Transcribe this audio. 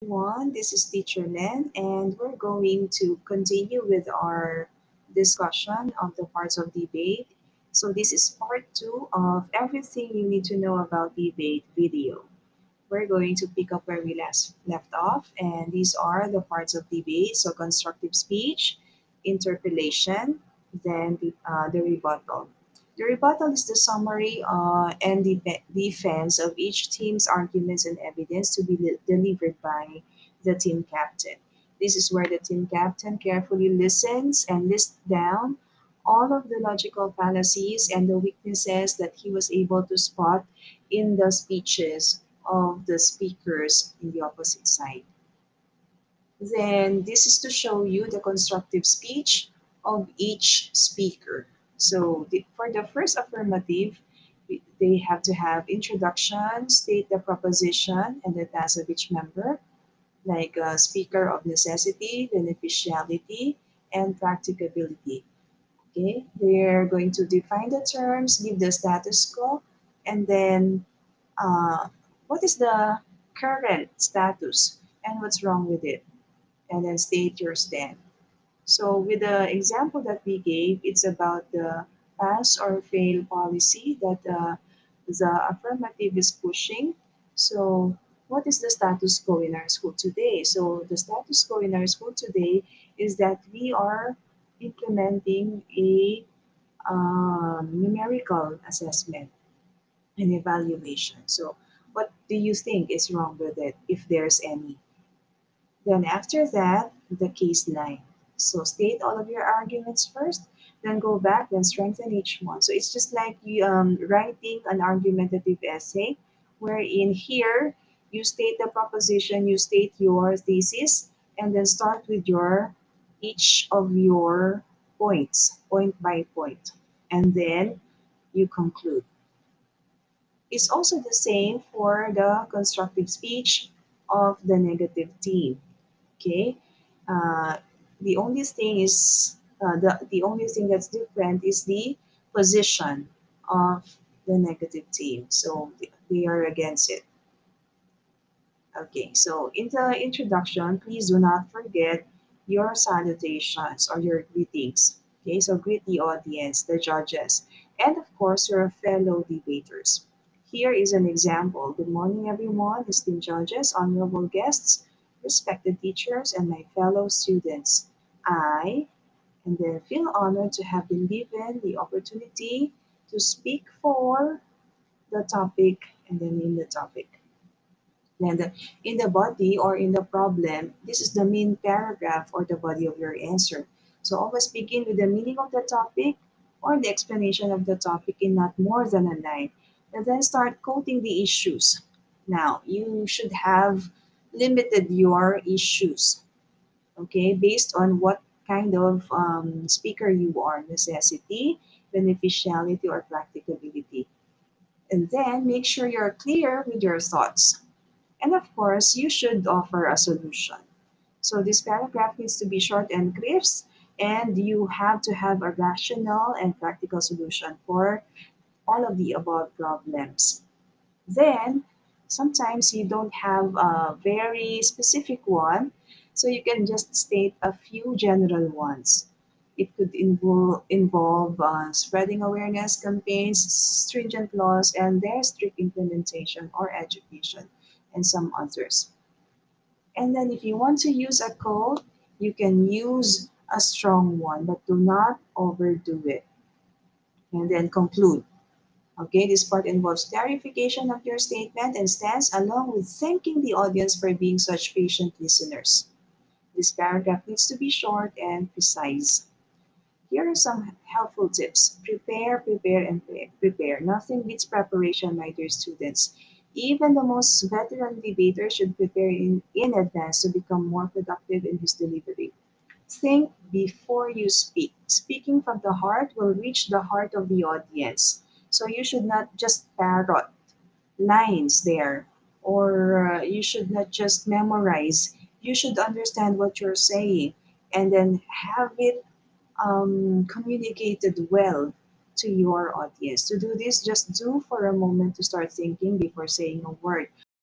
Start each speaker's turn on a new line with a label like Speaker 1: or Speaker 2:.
Speaker 1: Everyone, this is Teacher Len, and we're going to continue with our discussion of the parts of debate. So, this is part two of everything you need to know about debate video. We're going to pick up where we left off, and these are the parts of debate. So, constructive speech, interpellation, then the rebuttal. The rebuttal is the summary and defense of each team's arguments and evidence to be delivered by the team captain. This is where the team captain carefully listens and lists down all of the logical fallacies and the weaknesses that he was able to spot in the speeches of the speakers in the opposite side. Then this is to show you the constructive speech of each speaker. So for the first affirmative, they have to have introduction, state the proposition and the task of each member, like speaker of necessity, beneficiality, and practicability. Okay, they're going to define the terms, give the status quo, and then uh, what is the current status and what's wrong with it, and then state your stand. So with the example that we gave, it's about the pass or fail policy that the affirmative is pushing. So what is the status quo in our school today? So the status quo in our school today is that we are implementing a numerical assessment and evaluation. So what do you think is wrong with it, if there's any? Then after that, the case line. So state all of your arguments first, then go back, then strengthen each one. So it's just like you writing an argumentative essay, wherein here you state the proposition, you state your thesis, and then start with your each of your points, point by point, and then you conclude. It's also the same for the constructive speech of the negative team. Okay, uh, the only thing is the only thing that's different is the position of the negative team. So they are against it. Okay, so in the introduction, please do not forget your salutations or your greetings. Okay, so greet the audience, the judges, and of course your fellow debaters. Here is an example. Good morning, everyone, esteemed judges, honorable guests, respected teachers, and my fellow students. I and then feel honored to have been given the opportunity to speak for the topic and then in the topic. And in the body or in the problem, this is the main paragraph or the body of your answer. So always begin with the meaning of the topic or the explanation of the topic in not more than a line. And then start quoting the issues. Now, you should have limited your issues, okay, based on what kind of speaker you are, necessity, beneficiality, or practicability. And then make sure you're clear with your thoughts. And of course, you should offer a solution. So this paragraph needs to be short and crisp, and you have to have a rational and practical solution for all of the above problems. Then, sometimes you don't have a very specific one, so you can just state a few general ones. It could involve spreading awareness campaigns, stringent laws, and their strict implementation or education, and some others. And then if you want to use a code, you can use a strong one, but do not overdo it. And then conclude. Okay, this part involves clarification of your statement and stance, along with thanking the audience for being such patient listeners. This paragraph needs to be short and precise. Here are some helpful tips. Prepare, prepare, and prepare. Nothing beats preparation, my dear students. Even the most veteran debater should prepare in advance to become more productive in his delivery. Think before you speak. Speaking from the heart will reach the heart of the audience. So you should not just parrot lines there, or you should not just memorize. You should understand what you're saying and then have it communicated well to your audience. To do this, just do for a moment to start thinking before saying a word.